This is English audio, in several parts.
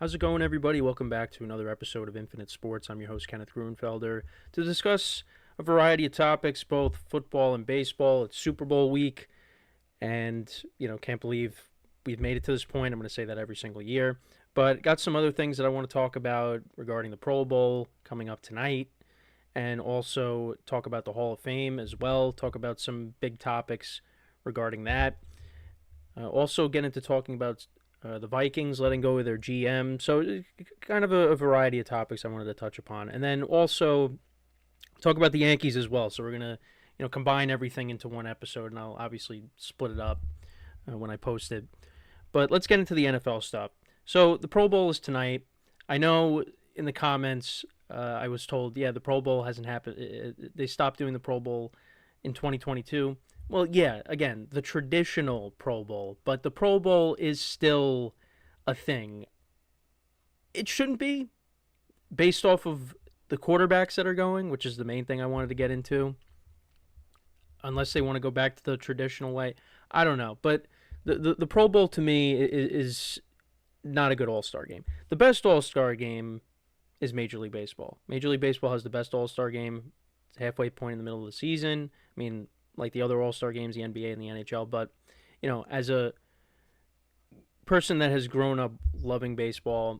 How's it going, everybody? Welcome back to another episode of Infinite Sports. I'm your host, Kenneth Gruenfelder, to discuss a variety of topics, both football and baseball. It's Super Bowl week, and, can't believe we've made it to this point. I'm going to say that every single year. But got some other things that I want to talk about regarding the Pro Bowl coming up tonight, and also talk about the Hall of Fame as well, talk about some big topics regarding that. Also get into talking about the Vikings letting go of their GM. So kind of a variety of topics I wanted to touch upon. And then also talk about the Yankees as well. So we're going to combine everything into one episode, and I'll obviously split it up when I post it. But let's get into the NFL stuff. So the Pro Bowl is tonight. I know in the comments I was told, the Pro Bowl hasn't happened. They stopped doing the Pro Bowl in 2022. Well, yeah, again, the traditional Pro Bowl, but the Pro Bowl is still a thing. It shouldn't be, based off of the quarterbacks that are going, which is the main thing I wanted to get into, unless they want to go back to the traditional way. I don't know, but the Pro Bowl to me is not a good All-Star game. The best All-Star game is Major League Baseball. Major League Baseball has the best All-Star game. It's a halfway point in the middle of the season. I mean, like the other All-Star games, the NBA and the NHL. But, as a person that has grown up loving baseball,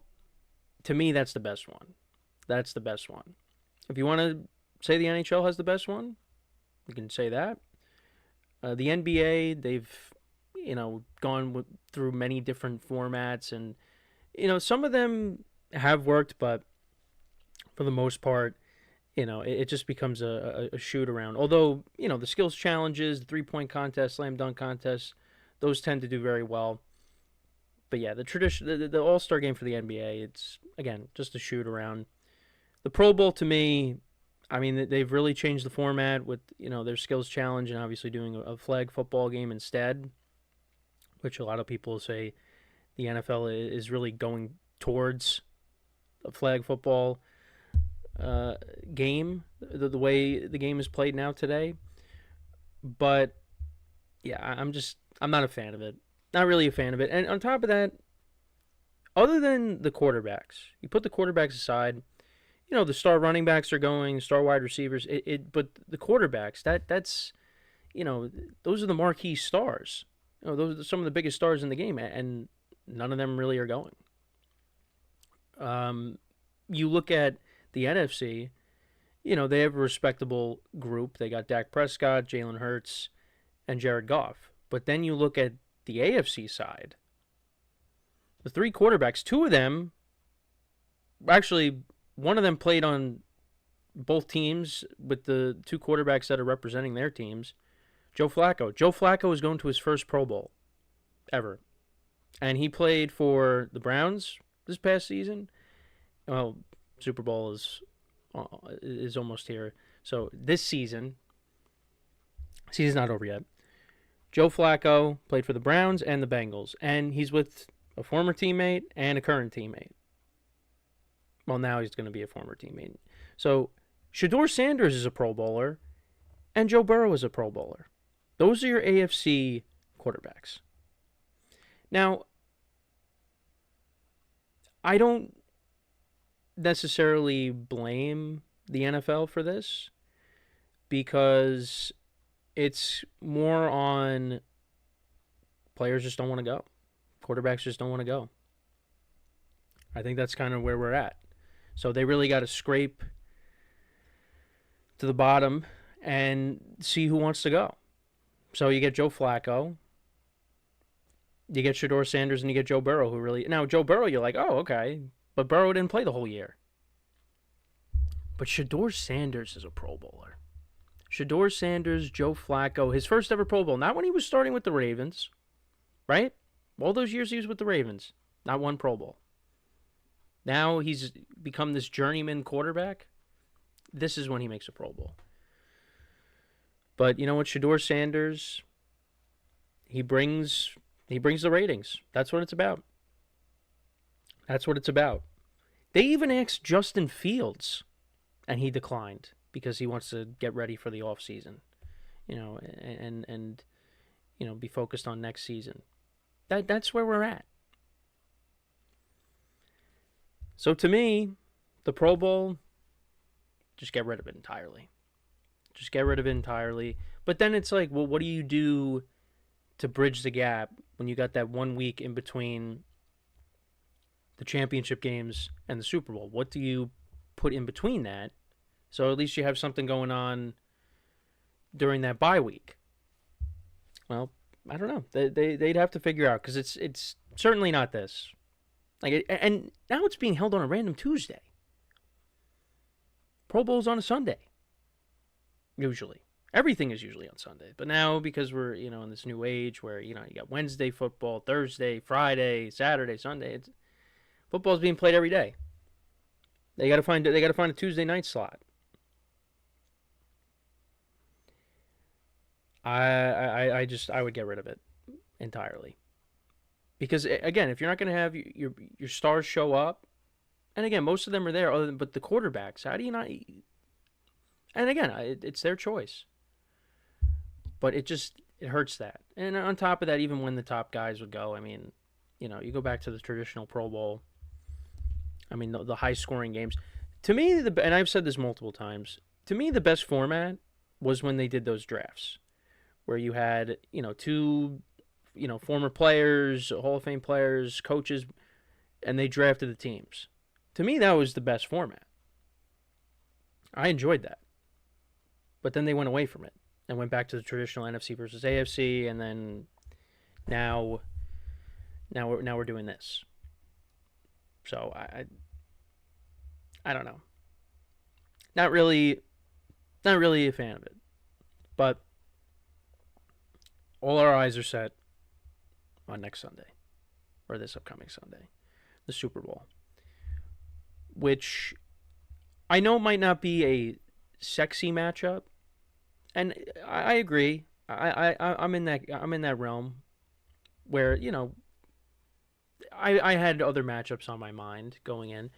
to me, that's the best one. That's the best one. If you want to say the NHL has the best one, you can say that. The NBA, they've, gone through many different formats. And, some of them have worked, but for the most part, it just becomes a shoot around. Although, the skills challenges, the 3-point contest, slam dunk contest, those tend to do very well. But yeah, the All-Star game for the NBA, it's, again, just a shoot around. The Pro Bowl, to me, I mean, they've really changed the format with, their skills challenge and obviously doing a flag football game instead, which a lot of people say the NFL is really going towards a flag football game, the way the game is played now today. But yeah, I'm not a fan of it. Not really a fan of it. And on top of that, other than the quarterbacks, you put the quarterbacks aside, the star running backs are going, star wide receivers, but the quarterbacks, that's those are the marquee stars. Those are some of the biggest stars in the game, and none of them really are going. You look at the NFC, they have a respectable group. They got Dak Prescott, Jalen Hurts, and Jared Goff. But then you look at the AFC side. The three quarterbacks, two of them, actually, one of them played on both teams with the two quarterbacks that are representing their teams. Joe Flacco. Joe Flacco is going to his first Pro Bowl ever. And he played for the Browns this past season. Well, Super Bowl is almost here. So this season's not over yet. Joe Flacco played for the Browns and the Bengals, and he's with a former teammate and a current teammate. Well, now he's going to be a former teammate. So Shedeur Sanders is a Pro Bowler, and Joe Burrow is a Pro Bowler. Those are your AFC quarterbacks. Now, I don't necessarily blame the NFL for this, because it's more on players just don't want to go. Quarterbacks just don't want to go. I think that's kind of where we're at. So they really got to scrape to the bottom and see who wants to go. So you get Joe Flacco, you get Shedeur Sanders, and you get Joe Burrow, who really... Now, Joe Burrow, you're like, oh, okay. But Burrow didn't play the whole year. But Shedeur Sanders is a Pro Bowler. Shedeur Sanders, Joe Flacco, his first ever Pro Bowl. Not when he was starting with the Ravens, right? All those years he was with the Ravens. Not one Pro Bowl. Now he's become this journeyman quarterback. This is when he makes a Pro Bowl. But you know what, Shedeur Sanders, he brings the ratings. That's what it's about. That's what it's about. They even asked Justin Fields, and he declined because he wants to get ready for the offseason, and be focused on next season. That's where we're at. So to me, the Pro Bowl, just get rid of it entirely. Just get rid of it entirely. But then it's like, well, what do you do to bridge the gap when you got that 1 week in between the championship games and the Super Bowl? What do you put in between that? So at least you have something going on during that bye week. Well, I don't know. They'd have to figure out because it's certainly not this. And now it's being held on a random Tuesday. Pro Bowl's on a Sunday. Usually. Everything is usually on Sunday. But now, because we're, in this new age where, you got Wednesday football, Thursday, Friday, Saturday, Sunday, football's being played every day. They got to find a Tuesday night slot. I would get rid of it entirely. Because again, if you're not going to have your stars show up, and again, most of them are there, but the quarterbacks, how do you not? And again, it's their choice. But it hurts that. And on top of that, even when the top guys would go, I mean, you go back to the traditional Pro Bowl. I mean, the high scoring games. To me, and I've said this multiple times, to me, the best format was when they did those drafts, where you had, two, former players, Hall of Fame players, coaches, and they drafted the teams. To me, that was the best format. I enjoyed that. But then they went away from it and went back to the traditional NFC versus AFC, and then now we're doing this. So I don't know. Not really a fan of it. But all our eyes are set on next Sunday, or this upcoming Sunday, the Super Bowl, which I know might not be a sexy matchup, and I agree. I'm in that realm where I had other matchups on my mind going in,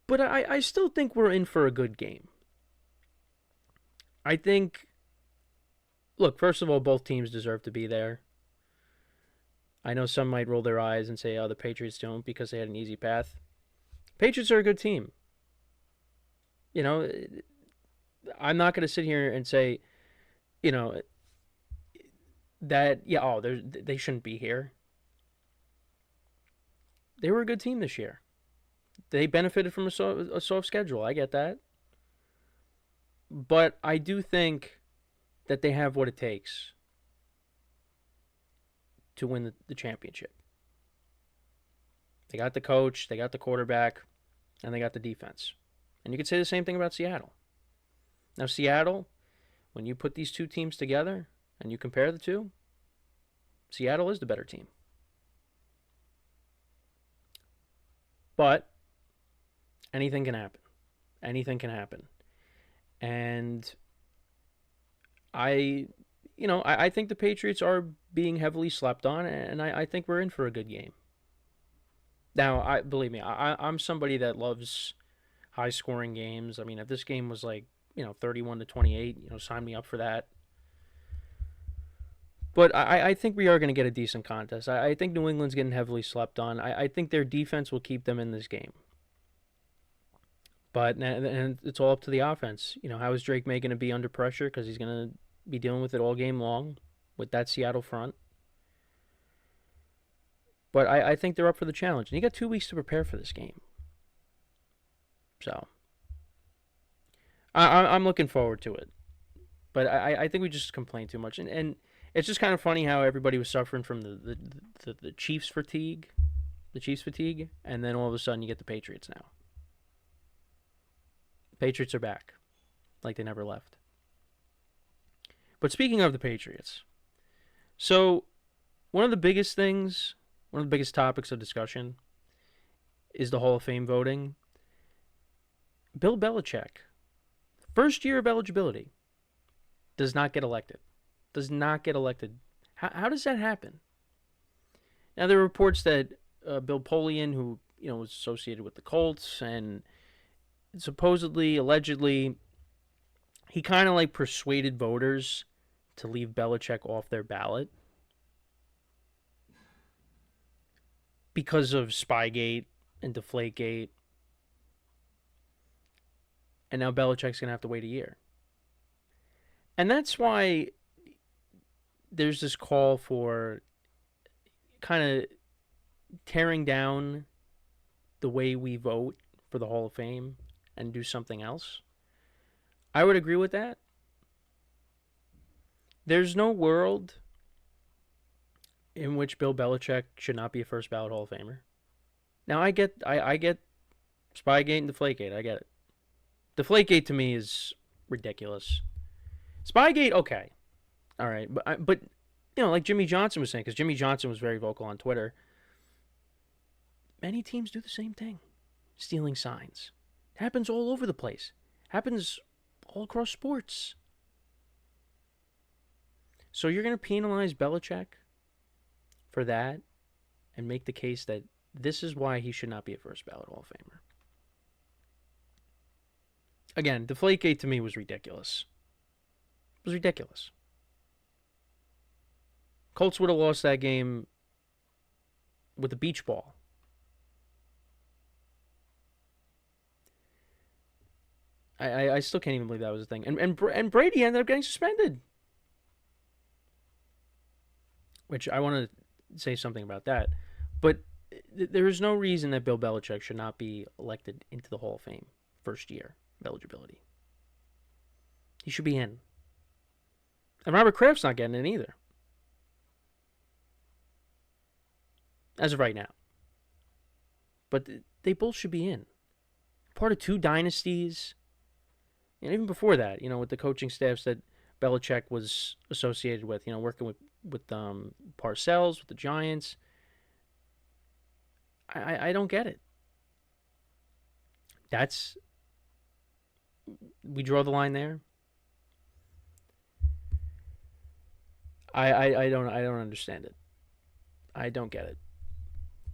but I still think we're in for a good game. I think. Look, first of all, both teams deserve to be there. I know some might roll their eyes and say, oh, the Patriots don't because they had an easy path. Patriots are a good team. I'm not going to sit here and say, that, they shouldn't be here. They were a good team this year. They benefited from a soft schedule. I get that. But I do think that they have what it takes to win the championship. They got the coach, they got the quarterback, and they got the defense. And you could say the same thing about Seattle. Now, Seattle, when you put these two teams together and you compare the two, Seattle is the better team. But anything can happen. Anything can happen. And I think the Patriots are being heavily slept on, and I think we're in for a good game. Now, believe me, I'm somebody that loves high-scoring games. I mean, if this game was 31-28, sign me up for that. But I think we are going to get a decent contest. I think New England's getting heavily slept on. I think their defense will keep them in this game. But and it's all up to the offense. How is Drake May going to be under pressure? Because he's going to be dealing with it all game long with that Seattle front. But I think they're up for the challenge. And you got 2 weeks to prepare for this game. So I'm looking forward to it. But I think we just complain too much. And it's just kind of funny how everybody was suffering from the Chiefs fatigue. The Chiefs fatigue. And then all of a sudden you get the Patriots now. Patriots are back, like they never left. But speaking of the Patriots, so one of the biggest topics of discussion is the Hall of Fame voting. Bill Belichick, first year of eligibility, does not get elected. Does not get elected. How does that happen? Now, there are reports that Bill Polian, who was associated with the Colts and supposedly, allegedly, he kind of persuaded voters to leave Belichick off their ballot because of Spygate and Deflategate And now Belichick's going to have to wait a year. And that's why there's this call for kind of tearing down the way we vote for the Hall of Fame and do something else. I would agree with that. There's no world in which Bill Belichick should not be a first ballot Hall of Famer. Now I get Spygate and Deflategate. I get it. Deflategate to me is ridiculous. Spygate, okay, all right, but like Jimmy Johnson was saying, because Jimmy Johnson was very vocal on Twitter. Many teams do the same thing, stealing signs. It happens all over the place. It happens all across sports. So you're going to penalize Belichick for that and make the case that this is why he should not be a first ballot Hall of Famer. Again, Deflategate to me was ridiculous. It was ridiculous. Colts would have lost that game with a beach ball. I still can't even believe that was a thing. And Brady ended up getting suspended. Which I want to say something about that. But there is no reason that Bill Belichick should not be elected into the Hall of Fame first year of eligibility. He should be in. And Robert Kraft's not getting in either. As of right now. But they both should be in. Part of two dynasties. And even before that, with the coaching staffs that Belichick was associated with, working with Parcells, with the Giants. I don't get it. We draw the line there. I don't understand it. I don't get it.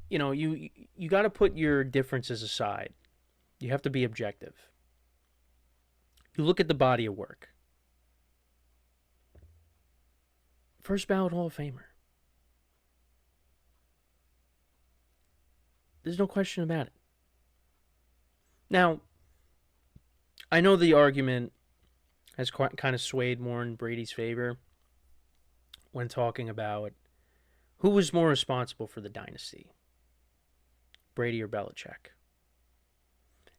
You got to put your differences aside. You have to be objective. You look at the body of work. First ballot Hall of Famer. There's no question about it. Now, I know the argument has kind of swayed more in Brady's favor when talking about who was more responsible for the dynasty, Brady or Belichick.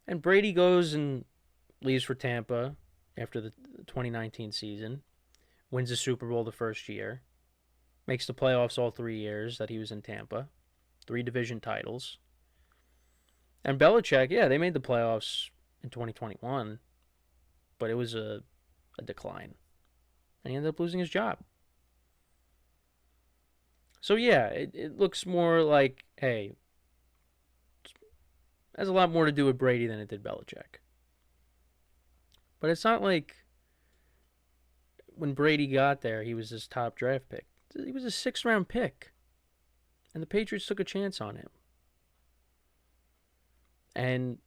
And Brady goes and leaves for Tampa after the 2019 season, wins the Super Bowl the first year, makes the playoffs all 3 years that he was in Tampa, 3 division titles. And Belichick, yeah, they made the playoffs in 2021, but it was a decline. And he ended up losing his job. So yeah, it looks more like, hey, it has a lot more to do with Brady than it did Belichick. But it's not like when Brady got there, he was this top draft pick. He was a 6th-round pick. And the Patriots took a chance on him. And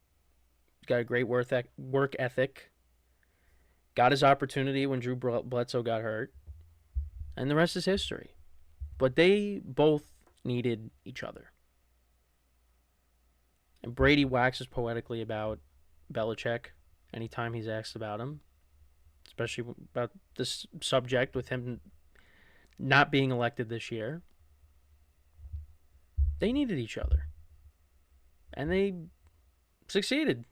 got a great work ethic. Got his opportunity when Drew Bledsoe got hurt. And the rest is history. But they both needed each other. And Brady waxes poetically about Belichick anytime he's asked about him. Especially about this subject with him not being elected this year. They needed each other. And they succeeded.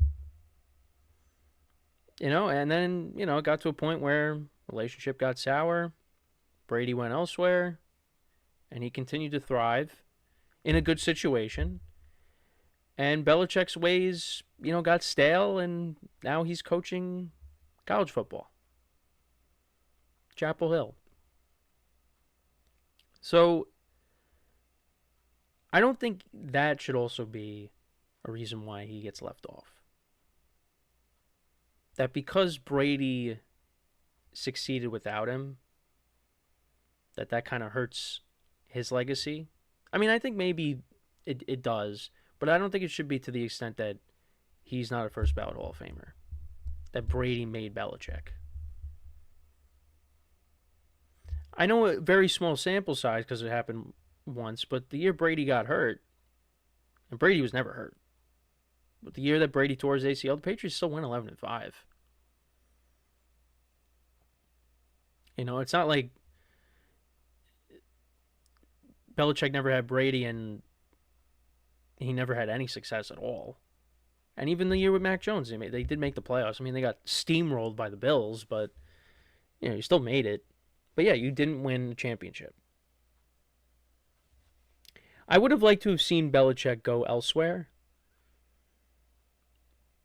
And then, it got to a point where relationship got sour. Brady went elsewhere. And he continued to thrive in a good situation. And Belichick's ways, got stale, and now he's coaching college football. Chapel Hill. So, I don't think that should also be a reason why he gets left off. That because Brady succeeded without him, that kind of hurts his legacy. I mean, I think maybe it does, but I don't think it should be to the extent that he's not a first ballot Hall of Famer. That Brady made Belichick. I know a very small sample size because it happened once, but the year Brady got hurt, and Brady was never hurt, but the year that Brady tore his ACL, the Patriots still went 11-5. It's not like Belichick never had Brady and he never had any success at all. And even the year with Mac Jones, they did make the playoffs. I mean, they got steamrolled by the Bills, but you still made it. But yeah, you didn't win the championship. I would have liked to have seen Belichick go elsewhere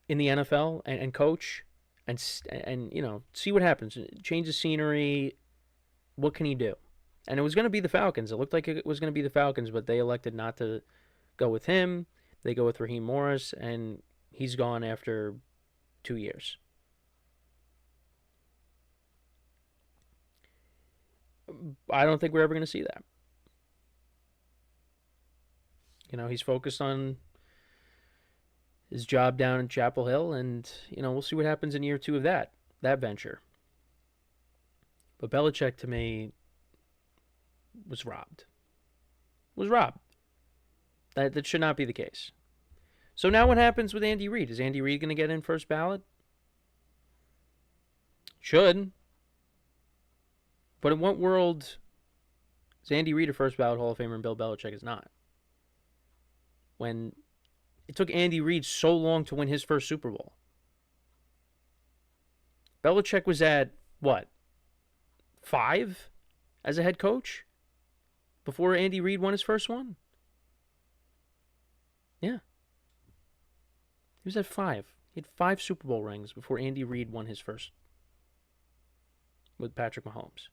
in the NFL and coach and see what happens. Change the scenery. What can he do? And it was going to be the Falcons. It looked like it was going to be the Falcons, but they elected not to go with him. They go with Raheem Morris, and he's gone after 2 years. I don't think we're ever going to see that. He's focused on his job down in Chapel Hill, and we'll see what happens in year 2 of that venture. But Belichick, to me, was robbed. That should not be the case. So now what happens with Andy Reid? Is Andy Reid going to get in first ballot? Should. But in what world is Andy Reid a first ballot Hall of Famer and Bill Belichick is not? When it took Andy Reid so long to win his first Super Bowl. Belichick was at, what, 5 as a head coach before Andy Reid won his first one? Yeah. He was at 5. He had 5 Super Bowl rings before Andy Reid won his first with Patrick Mahomes.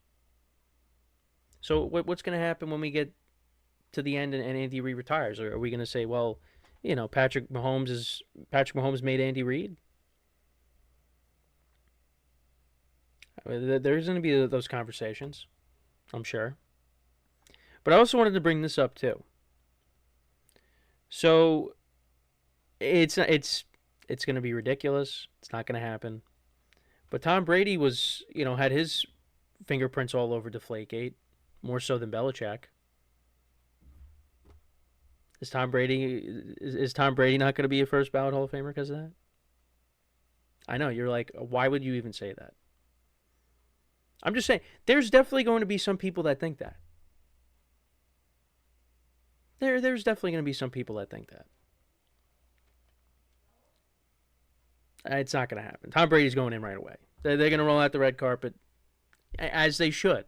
So what's going to happen when we get to the end and Andy Reid retires? Or are we going to say, well, Patrick Mahomes made Andy Reid? There's going to be those conversations, I'm sure. But I also wanted to bring this up too. So it's going to be ridiculous. It's not going to happen. But Tom Brady was, had his fingerprints all over Deflategate, more so than Belichick. Is Tom Brady not going to be a first ballot Hall of Famer because of that? I know, you're like, why would you even say that? I'm just saying, there's definitely going to be some people that think that. There's definitely going to be some people that think that. It's not going to happen. Tom Brady's going in right away. They're going to roll out the red carpet, as they should.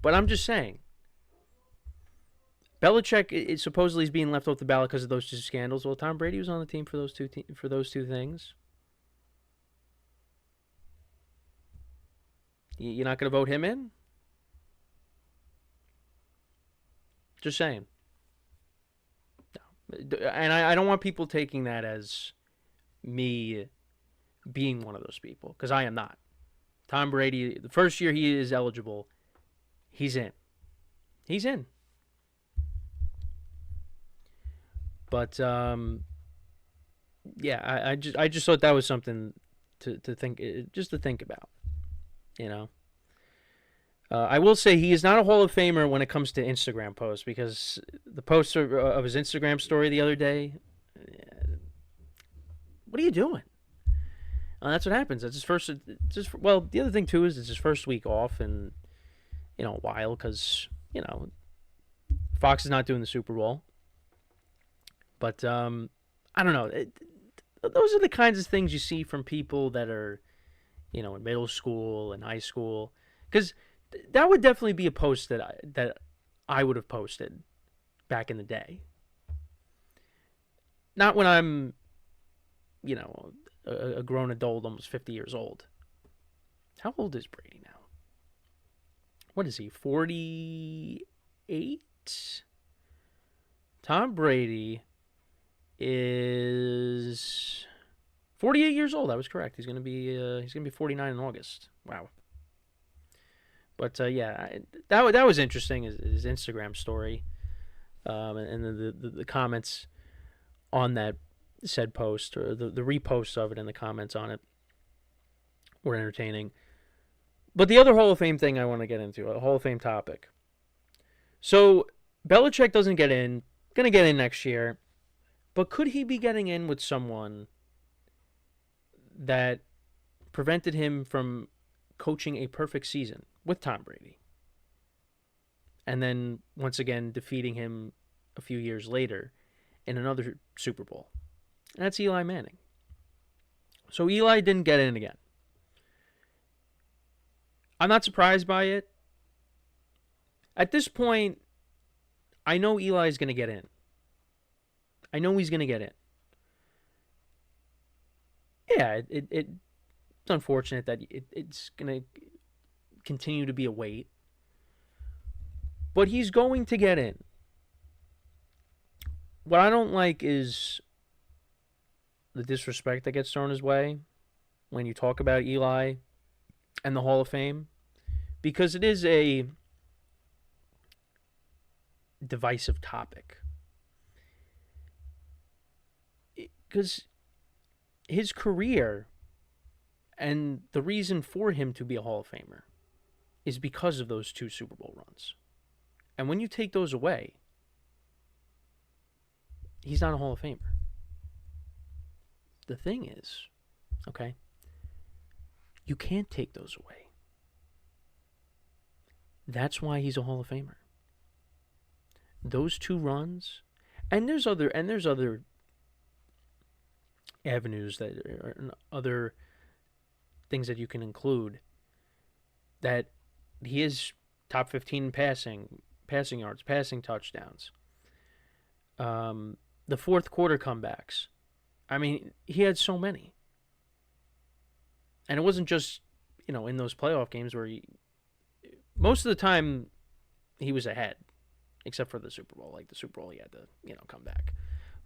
But I'm just saying, Belichick is supposedly being left off the ballot because of those 2 scandals. Well, Tom Brady was on the team for those two things. You're not going to vote him in? Just saying. No. And I don't want people taking that as me being one of those people, because I am not. Tom Brady, the first year he is eligible, he's in. He's in. But yeah, I just thought that was something to think, just to think about. I will say he is not a Hall of Famer when it comes to Instagram posts, because the post of his Instagram story the other day, what are you doing? That's what happens. It's his first. Well, the other thing too is it's his first week off in a while, because Fox is not doing the Super Bowl. But I don't know. Those are the kinds of things you see from people that are, in middle school and high school, because that would definitely be a post that I would have posted back in the day. Not when I'm, a grown adult, almost 50 years old. How old is Brady now? What is he, 48? Tom Brady is 48 years old. I was correct. He's gonna be 49 in August. Wow. But yeah, that was interesting. His Instagram story, and the comments on that said post, or the reposts of it and the comments on it, were entertaining. But the other Hall of Fame thing I want to get into, a Hall of Fame topic. So Belichick doesn't get in. Gonna get in next year. But could he be getting in with someone that prevented him from coaching a perfect season with Tom Brady. And then once again defeating him a few years later in another Super Bowl. And that's Eli Manning. So Eli didn't get in again. I'm not surprised by it. At this point, I know Eli's going to get in. I know he's going to get in. Yeah, it's unfortunate that it's going to continue to be a wait. But he's going to get in. What I don't like is the disrespect that gets thrown his way when you talk about Eli and the Hall of Fame, because it is a divisive topic. Because his career and the reason for him to be a Hall of Famer is because of those 2 Super Bowl runs. And when you take those away, he's not a Hall of Famer. The thing is, okay, you can't take those away. That's why he's a Hall of Famer. Those 2 runs, and there's other avenues that are other things that you can include, that he is top 15 passing yards, passing touchdowns. The fourth quarter comebacks. I mean, he had so many. And it wasn't just, in those playoff games where most of the time he was ahead, except for the Super Bowl. Like the Super Bowl, he had to, come back.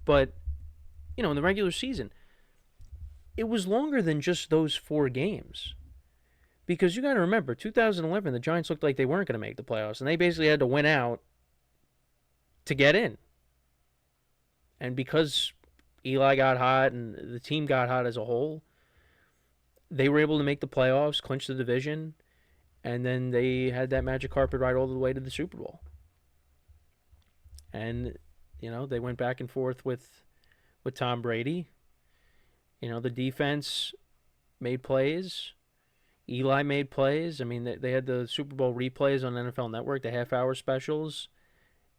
But, in the regular season, it was longer than just those 4 games. Because you got to remember, 2011, the Giants looked like they weren't going to make the playoffs, and they basically had to win out to get in. And because Eli got hot and the team got hot as a whole, they were able to make the playoffs, clinch the division, and then they had that magic carpet ride all the way to the Super Bowl. And, they went back and forth with Tom Brady. The defense made plays. Eli made plays. I mean, they had the Super Bowl replays on NFL Network, the half-hour specials.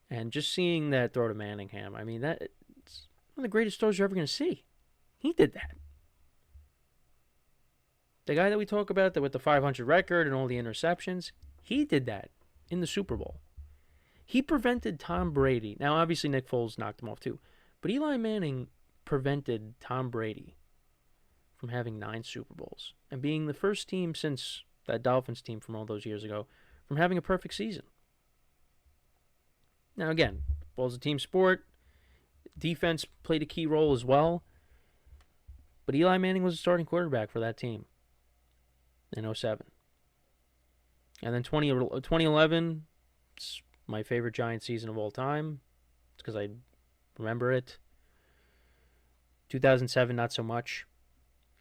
And just seeing that throw to Manningham, I mean, it's one of the greatest throws you're ever going to see. He did that. The guy that we talk about with the 500 record and all the interceptions, he did that in the Super Bowl. He prevented Tom Brady. Now, obviously, Nick Foles knocked him off too. But Eli Manning prevented Tom Brady from having 9 Super Bowls and being the first team since that Dolphins team from all those years ago from having a perfect season. Now, again, football's a team sport. Defense played a key role as well. But Eli Manning was the starting quarterback for that team in 2007. And then 2011, it's my favorite Giants season of all time. It's because I remember it. 2007, not so much.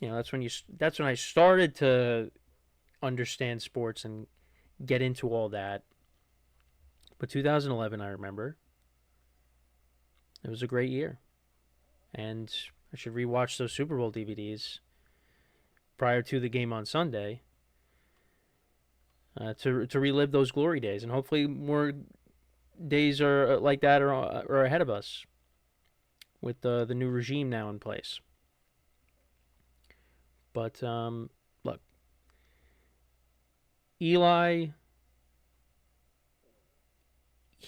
That's when I started to understand sports and get into all that. But 2011, I remember. It was a great year. And I should rewatch those Super Bowl DVDs prior to the game on Sunday to relive those glory days. And hopefully more days are like that are ahead of us with the new regime now in place. But, look, Eli,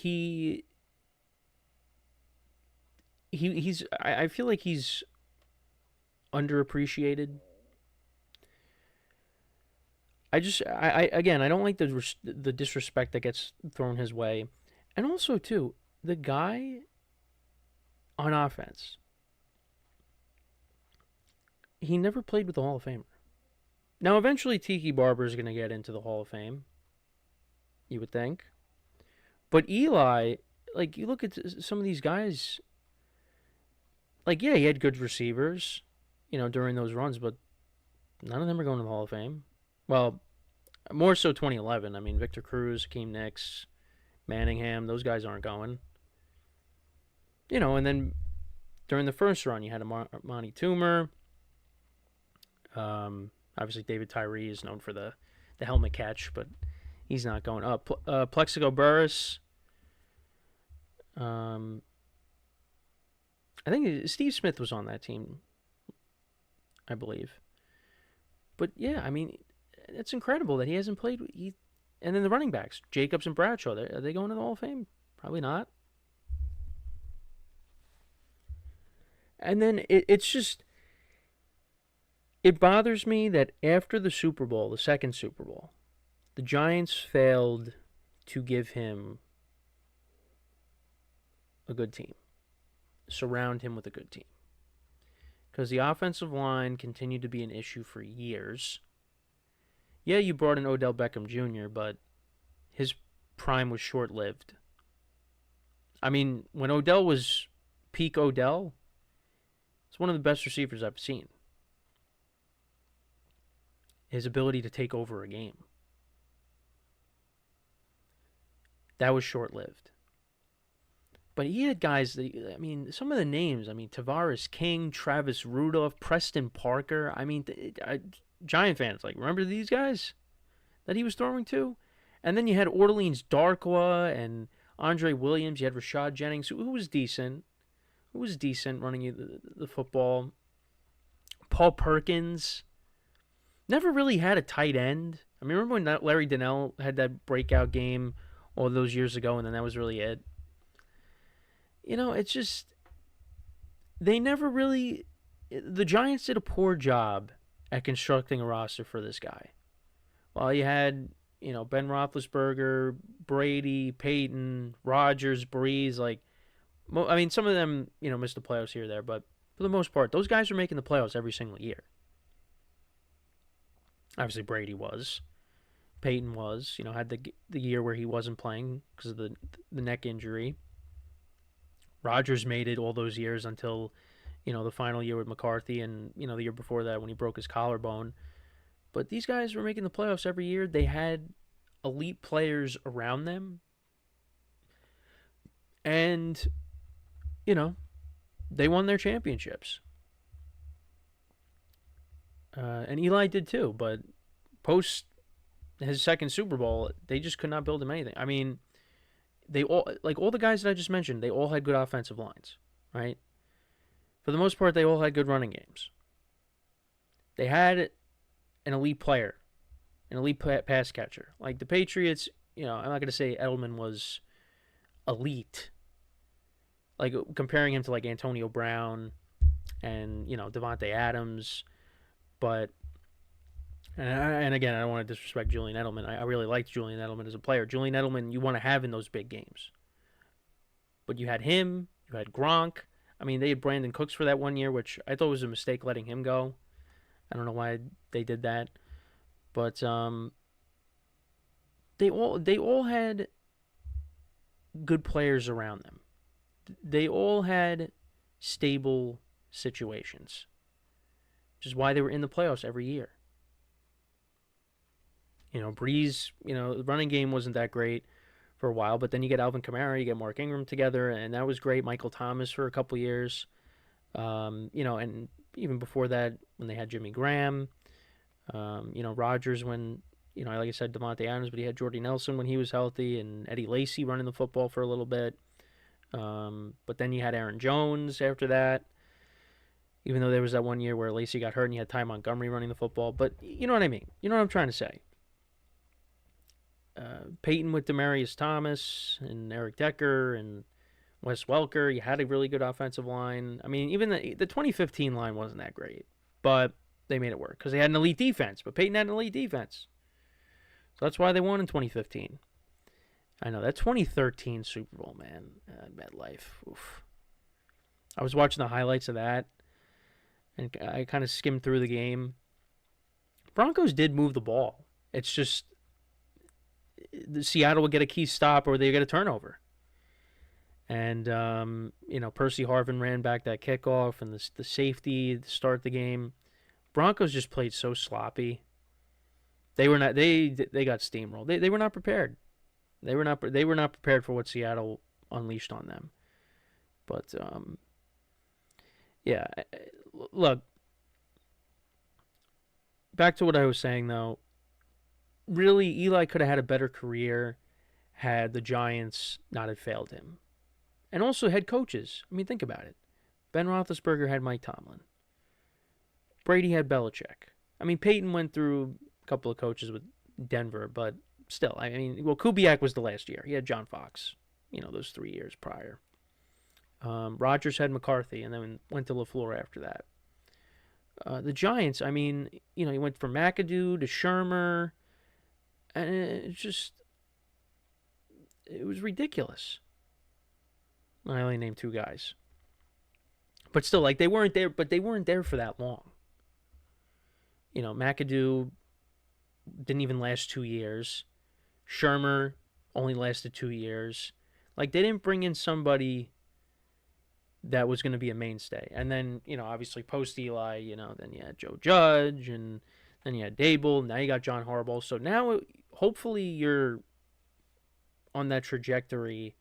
I feel like he's underappreciated. I don't like the disrespect that gets thrown his way. And also, too, the guy on offense, he never played with the Hall of Famer. Now, eventually, Tiki Barber is going to get into the Hall of Fame, you would think. But Eli, like, you look at some of these guys, like, yeah, he had good receivers, during those runs, but none of them are going to the Hall of Fame. Well, more so 2011. I mean, Victor Cruz, Hakeem Nicks, Manningham, those guys aren't going. And then during the first run, you had Monty Toomer. Obviously, David Tyree is known for the helmet catch, but He's not going up. Plexico Burris. Um, I think Steve Smith was on that team, I believe. But yeah, I mean, it's incredible that he hasn't played. And then the running backs, Jacobs and Bradshaw, are they going to the Hall of Fame? Probably not. And then it's just, it bothers me that after the Super Bowl, the second Super Bowl, the Giants failed to give him a good team, surround him with a good team. Because the offensive line continued to be an issue for years. Yeah, you brought in Odell Beckham Jr., but his prime was short-lived. I mean, when Odell was peak Odell, it's one of the best receivers I've seen. His ability to take over a game. That was short-lived. But he had guys that, I mean, some of the names, I mean, Tavares King, Travis Rudolph, Preston Parker. I mean, Giant fans, like, remember these guys that he was throwing to? And then you had Orleans Darkwa and Andre Williams. You had Rashad Jennings, who was decent. Who was decent running the football. Paul Perkins. Never really had a tight end. I mean, remember when Larry Donnell had that breakout game all those years ago, and then that was really it? You know, it's just, they never really, the Giants did a poor job at constructing a roster for this guy. While you had, you know, Ben Roethlisberger, Brady, Peyton, Rodgers, Breeze, like, I mean, some of them, you know, missed the playoffs here or there, but for the most part, those guys were making the playoffs every single year. Obviously, Brady was. Peyton was, you know, had the year where he wasn't playing because of the neck injury. Rodgers made it all those years until, you know, the final year with McCarthy and, you know, the year before that when he broke his collarbone. But these guys were making the playoffs every year. They had elite players around them. And, you know, they won their championships. And Eli did too, but post his second Super Bowl, they just could not build him anything. I mean, they all, like all the guys that I just mentioned, they all had good offensive lines, right? For the most part, they all had good running games. They had an elite player, an elite pass catcher. Like the Patriots, you know, I'm not going to say Edelman was elite. Like comparing him to like Antonio Brown and, you know, Devontae Adams. But, and again, I don't want to disrespect Julian Edelman. I really liked Julian Edelman as a player. Julian Edelman, you want to have in those big games. But you had him, you had Gronk. I mean, they had Brandon Cooks for that 1 year, which I thought was a mistake letting him go. I don't know why they did that. But they all had good players around them. They all had stable situations, which is why they were in the playoffs every year. You know, Breeze, you know, the running game wasn't that great for a while, but then you get Alvin Kamara, you get Mark Ingram together, and that was great. Michael Thomas for a couple years. You know, and even before that, when they had Jimmy Graham, you know, Rodgers when, you know, like I said, Devontae Adams, but he had Jordy Nelson when he was healthy, and Eddie Lacy running the football for a little bit. But then you had Aaron Jones after that, even though there was that 1 year where Lacy got hurt and you had Ty Montgomery running the football. But you know what I mean. You know what I'm trying to say. Peyton with Demaryius Thomas and Eric Decker and Wes Welker. You had a really good offensive line. I mean, even the 2015 line wasn't that great, but they made it work because they had an elite defense. But Peyton had an elite defense. So that's why they won in 2015. I know, that 2013 Super Bowl, man, MetLife. Oof. I was watching the highlights of that, and I kind of skimmed through the game. Broncos did move the ball. It's just Seattle would get a key stop or they get a turnover. And, you know, Percy Harvin ran back that kickoff and the safety to start the game. Broncos just played so sloppy. They were not. They got steamrolled. They were not prepared. They were not prepared for what Seattle unleashed on them. But yeah, look. Back to what I was saying though. really, Eli could have had a better career had the Giants not have failed him. And also head coaches. I mean, think about it. Ben Roethlisberger had Mike Tomlin. Brady had Belichick. I mean, Peyton went through a couple of coaches with Denver, but still, I mean, well, Kubiak was the last year. He had John Fox, those 3 years prior. Rodgers had McCarthy, and then went to LaFleur after that. The Giants, I mean, he went from McAdoo to Shermer, and it was ridiculous. I only named 2 guys. But still, like, they weren't there for that long. McAdoo didn't even last 2 years. Shermer only lasted 2 years. Like, they didn't bring in somebody that was going to be a mainstay. And then, obviously post Eli, then you had Joe Judge, and then you had Dable. Now you got John Harbaugh. So now, hopefully, you're on that trajectory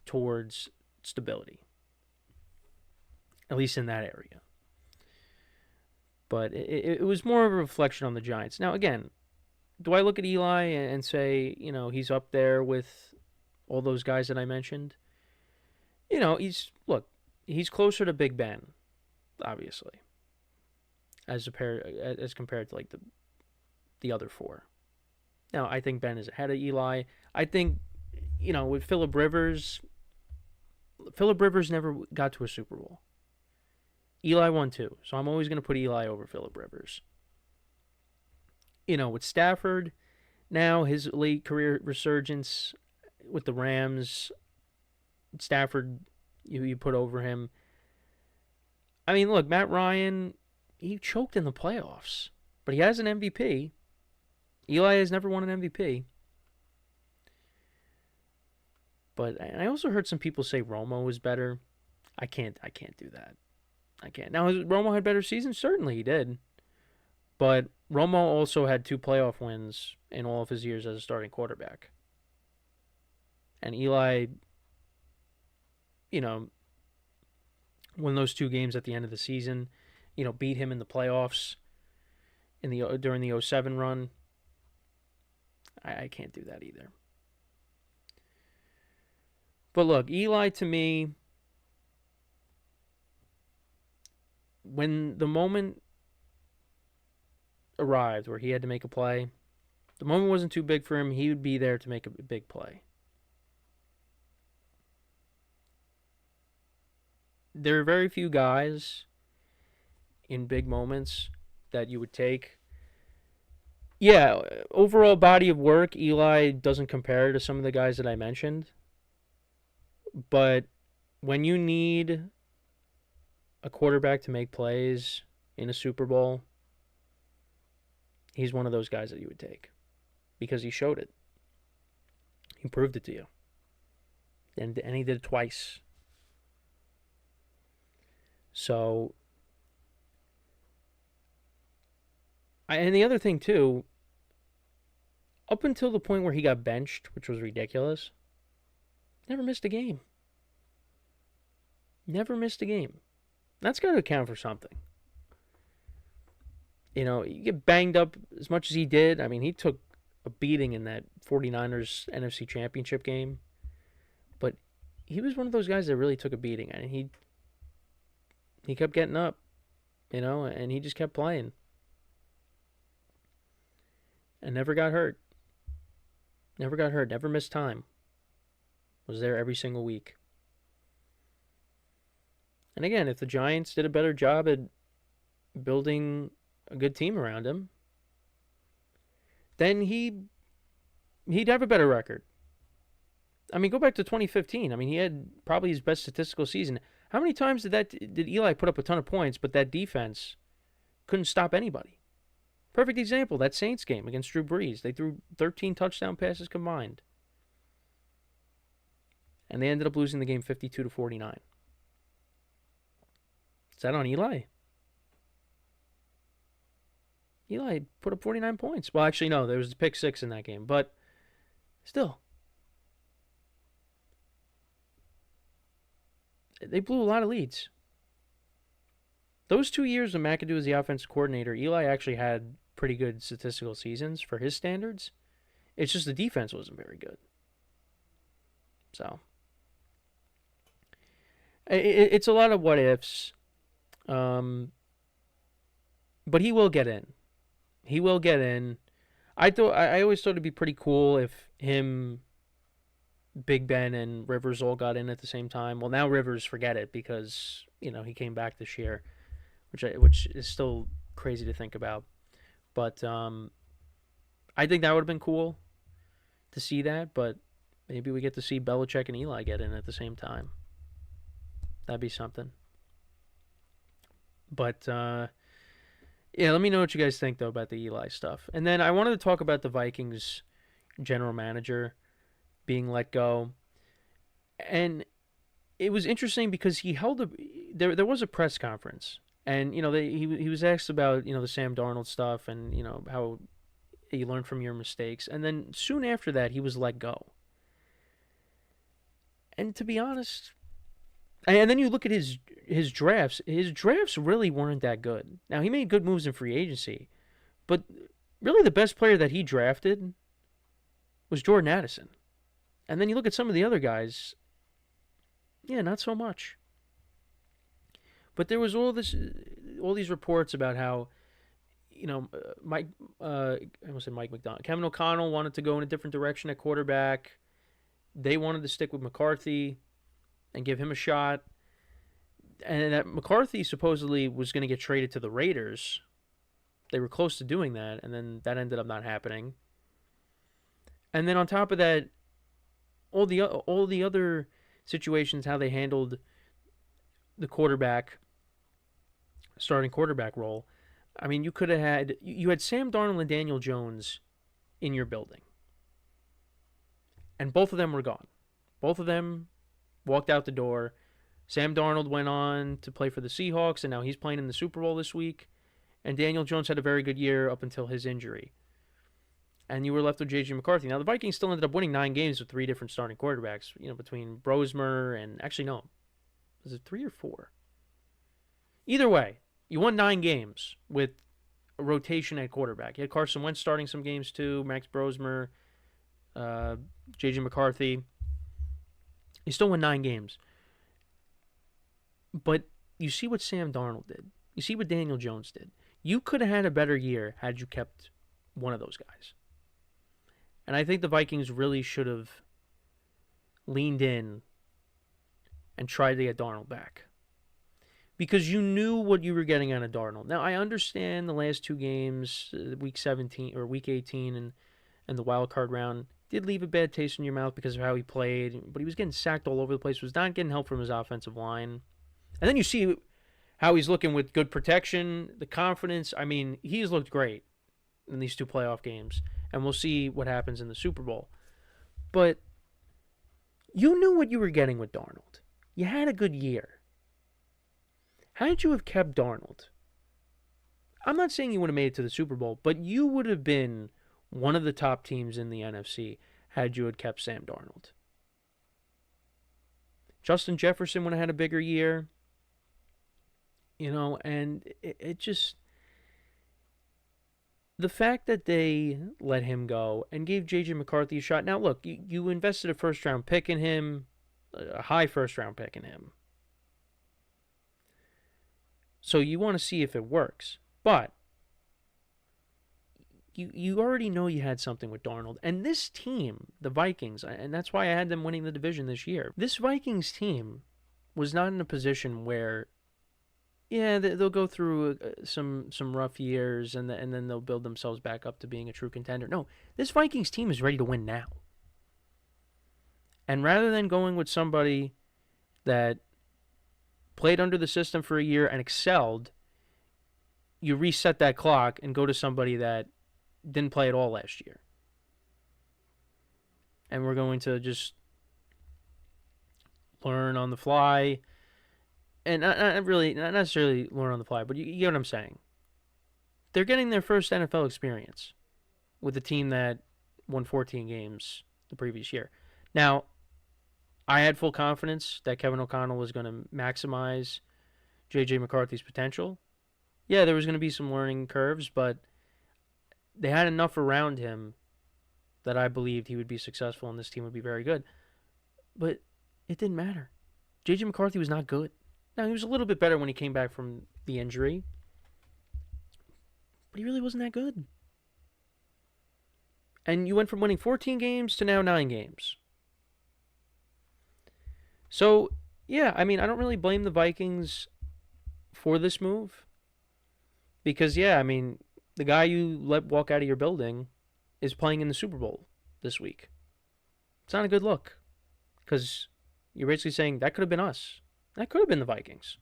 towards stability, at least in that area. But it was more of a reflection on the Giants. Now, again, do I look at Eli and say, he's up there with all those guys that I mentioned? He's closer to Big Ben, obviously, as compared to like the other 4. Now, I think Ben is ahead of Eli. I think, with Phillip Rivers never got to a Super Bowl. Eli won 2, so I'm always going to put Eli over Phillip Rivers. With Stafford, now his late career resurgence with the Rams, Stafford, you put over him. I mean, look, Matt Ryan, he choked in the playoffs, but he has an MVP. Eli has never won an MVP. But I also heard some people say Romo was better. I can't do that. I can't. Now, has Romo had better seasons? Certainly he did. But Romo also had 2 playoff wins in all of his years as a starting quarterback. And Eli, won those 2 games at the end of the season, beat him in the playoffs during the 07 run. I can't do that either. But look, Eli, to me, when the moment arrived where he had to make a play, the moment wasn't too big for him. He would be there to make a big play. There are very few guys in big moments that you would take. Yeah, overall body of work, Eli doesn't compare to some of the guys that I mentioned. But when you need a quarterback to make plays in a Super Bowl, he's one of those guys that you would take because he showed it. He proved it to you. And he did it twice. So, and the other thing too, up until the point where he got benched, which was ridiculous, never missed a game. Never missed a game. That's got to account for something. You get banged up as much as he did. I mean, he took a beating in that 49ers NFC Championship game. But he was one of those guys that really took a beating. And he kept getting up, and he just kept playing. And never got hurt. Never missed time. Was there every single week. And again, if the Giants did a better job at building a good team around him, then he'd have a better record. I mean, go back to 2015. I mean, he had probably his best statistical season. How many times did Eli put up a ton of points, but that defense couldn't stop anybody? Perfect example, that Saints game against Drew Brees. They threw 13 touchdown passes combined. And they ended up losing the game 52-49. Is that on Eli? Eli put up 49 points. Well, actually, no. There was a pick 6 in that game. But still. They blew a lot of leads. Those 2 years when McAdoo was the offensive coordinator, Eli actually had pretty good statistical seasons for his standards. It's just the defense wasn't very good. So it's a lot of what ifs. But he will get in. He will get in. I always thought it'd be pretty cool if him, Big Ben, and Rivers all got in at the same time. Well, now Rivers, forget it, because he came back this year, which is still crazy to think about. But I think that would have been cool to see that. But maybe we get to see Belichick and Eli get in at the same time. That'd be something. But yeah, let me know what you guys think though about the Eli stuff. And then I wanted to talk about the Vikings general manager being let go. And it was interesting because he held there was a press conference, and he was asked about the Sam Darnold stuff, and how you learn from your mistakes, and then soon after that he was let go. And to be honest, and then you look at his drafts. His drafts really weren't that good. Now, he made good moves in free agency, but really the best player that he drafted was Jordan Addison. And then you look at some of the other guys, yeah, not so much. But there was all these reports about how, Mike, I almost said Mike McDonald, Kevin O'Connell wanted to go in a different direction at quarterback. They wanted to stick with McCarthy and give him a shot. And that McCarthy supposedly was going to get traded to the Raiders. They were close to doing that, and then that ended up not happening. And then on top of that, all the other situations, how they handled the starting quarterback role. I mean, you had Sam Darnold and Daniel Jones in your building, and both of them were gone. Both of them walked out the door. Sam Darnold went on to play for the Seahawks, and now he's playing in the Super Bowl this week. And Daniel Jones had a very good year up until his injury. And you were left with J.J. McCarthy. Now, the Vikings still ended up winning 9 games with 3 different starting quarterbacks, between Brosmer and... Actually, no. Was it 3 or 4? Either way, you won 9 games with a rotation at quarterback. You had Carson Wentz starting some games too, Max Brosmer, J.J. McCarthy. You still won 9 games. But you see what Sam Darnold did. You see what Daniel Jones did. You could have had a better year had you kept one of those guys. And I think the Vikings really should have leaned in and tried to get Darnold back. Because you knew what you were getting out of Darnold. Now, I understand the last 2 games, week 17 or week 18 and the wild card round, did leave a bad taste in your mouth because of how he played. But he was getting sacked all over the place, was not getting help from his offensive line. And then you see how he's looking with good protection, the confidence. I mean, he's looked great in these 2 playoff games. And we'll see what happens in the Super Bowl. But you knew what you were getting with Darnold. You had a good year. Had you have kept Darnold, I'm not saying you would have made it to the Super Bowl, but you would have been one of the top teams in the NFC had you had kept Sam Darnold. Justin Jefferson would have had a bigger year. And it just... The fact that they let him go and gave J.J. McCarthy a shot. Now, look, you invested a first-round pick in him, a high first-round pick in him. So you want to see if it works. But you already know you had something with Darnold. And this team, the Vikings, and that's why I had them winning the division this year. This Vikings team was not in a position where... Yeah, they'll go through some rough years, and then they'll build themselves back up to being a true contender. No, this Vikings team is ready to win now. And rather than going with somebody that played under the system for a year and excelled, you reset that clock and go to somebody that didn't play at all last year. And we're going to just learn on the fly. And not necessarily learn on the fly, but you get what I'm saying. They're getting their first NFL experience with a team that won 14 games the previous year. Now, I had full confidence that Kevin O'Connell was going to maximize J.J. McCarthy's potential. Yeah, there was going to be some learning curves, but they had enough around him that I believed he would be successful and this team would be very good. But it didn't matter. J.J. McCarthy was not good. Now, he was a little bit better when he came back from the injury, but he really wasn't that good. And you went from winning 14 games to now 9 games. So, yeah, I mean, I don't really blame the Vikings for this move. Because, yeah, I mean, the guy you let walk out of your building is playing in the Super Bowl this week. It's not a good look. Because you're basically saying that could have been us. That could have been the Vikings.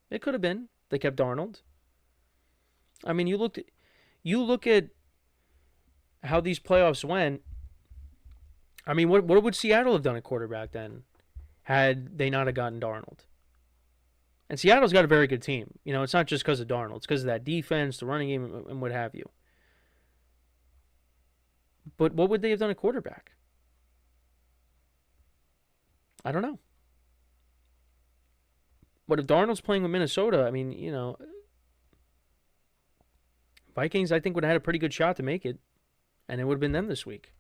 It could have been. They kept Darnold. I mean, you look at how these playoffs went. I mean, what would Seattle have done at quarterback then had they not have gotten Darnold? And Seattle's got a very good team. You know, it's not just because of Darnold. It's because of that defense, the running game, and what have you. But what would they have done at quarterback? I don't know. But if Darnold's playing with Minnesota, I mean, you know, Vikings, I think, would have had a pretty good shot to make it. And it would have been them this week.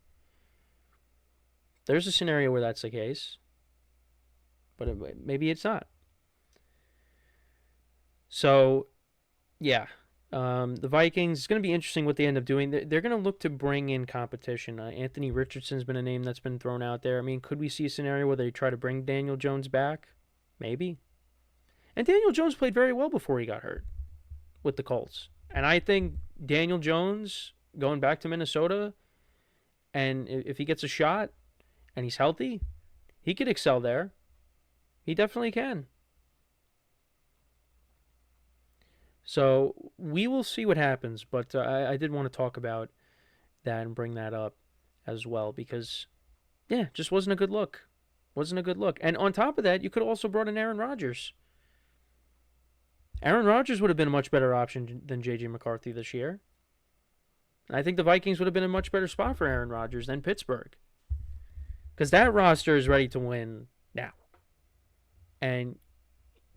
There's a scenario where that's the case. But maybe it's not. So, yeah. The Vikings, it's going to be interesting what they end up doing. They're going to look to bring in competition. Anthony Richardson's been a name that's been thrown out there. I mean, could we see a scenario where they try to bring Daniel Jones back? Maybe. And Daniel Jones played very well before he got hurt with the Colts. And I think Daniel Jones going back to Minnesota, and if he gets a shot and he's healthy, he could excel there. He definitely can. So we will see what happens, but I did want to talk about that and bring that up as well because, yeah, just wasn't a good look. Wasn't a good look. And on top of that, you could have also brought in Aaron Rodgers. Aaron Rodgers would have been a much better option than J.J. McCarthy this year. I think the Vikings would have been a much better spot for Aaron Rodgers than Pittsburgh. Because that roster is ready to win now. And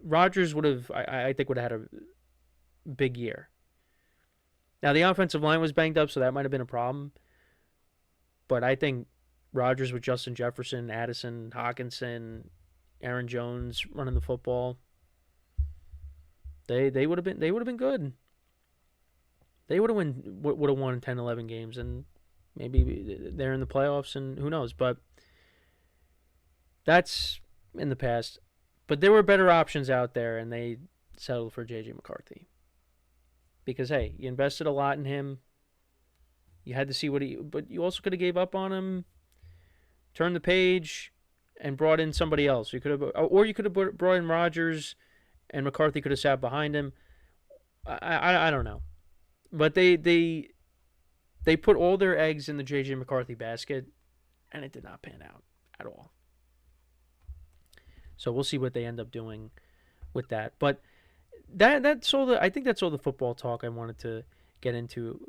Rodgers would have, I think, would have had a big year. Now, the offensive line was banged up, so that might have been a problem. But I think Rodgers with Justin Jefferson, Addison, Hawkinson, Aaron Jones running the football, they would have been good. They would have won 10, 11 games, and maybe they're in the playoffs, and who knows. But that's in the past. But there were better options out there, and they settled for J.J. McCarthy. Because, hey, you invested a lot in him. You had to see but you also could have gave up on him, turned the page, and brought in somebody else. You could have brought in Rodgers, and McCarthy could have sat behind him. I don't know. But they put all their eggs in the J.J. McCarthy basket, and it did not pan out at all. So we'll see what they end up doing with that. But that's all I think that's all the football talk I wanted to get into